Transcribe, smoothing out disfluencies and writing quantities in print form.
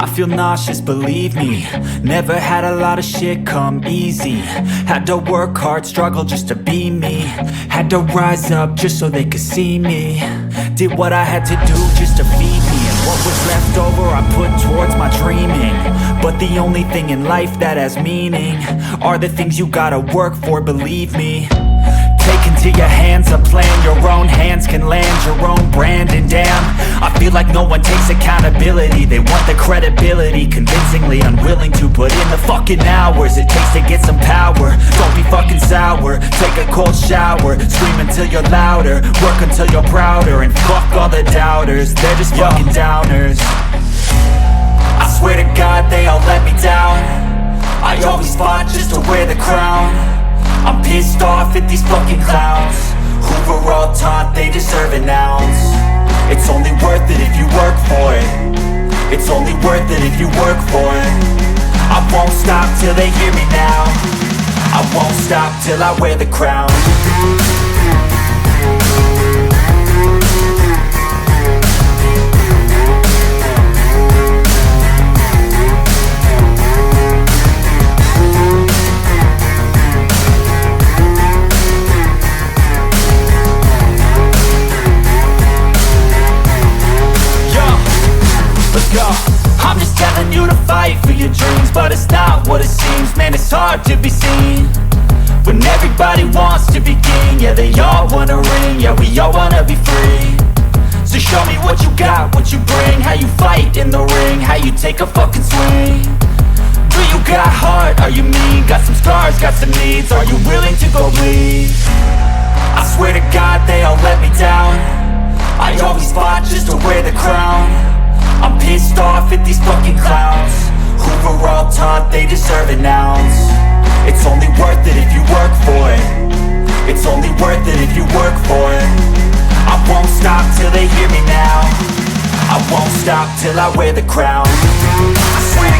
I feel nauseous, believe me. Never had a lot of shit come easy. Had to work hard, struggle just to be me. Had to rise up just so they could see me. Did what I had to do just to feed me. And what was left over I put towards my dreaming. But the only thing in life that has meaning are the things you gotta work for, believe me. Take into your hands a plan. Your own hands can land your own brand. And damn, I feel like no one takes accountability. They want the credibility, convincingly unwilling to put in the fucking hours it takes to get some power. Don't be fucking sour, take a cold shower. Scream until you're louder, work until you're prouder. And fuck all the doubters, they're just fucking downers. I swear to God they all let me down. I always fought just to wear the crown. I'm pissed off at these fucking clowns who were all taught they deserve an ounce. It's only worth it if you work for it. It's only worth it if you work for it. I won't stop till they hear me now. I won't stop till I wear the crown. I'm just telling you to fight for your dreams, but it's not what it seems. Man, it's hard to be seen when everybody wants to be king. Yeah, they all wanna ring, yeah, we all wanna be free. So show me what you got, what you bring. How you fight in the ring, how you take a fucking swing. Do you got heart, are you mean? Got some scars, got some needs, are you willing to go bleed? I swear to God they all let me down. I always fought just to wear the crown. I'm pissed off at these fucking clowns who were all taught they deserve an ounce. It's only worth it if you work for it. It's only worth it if you work for it. I won't stop till they hear me now. I won't stop till I wear the crown. I swear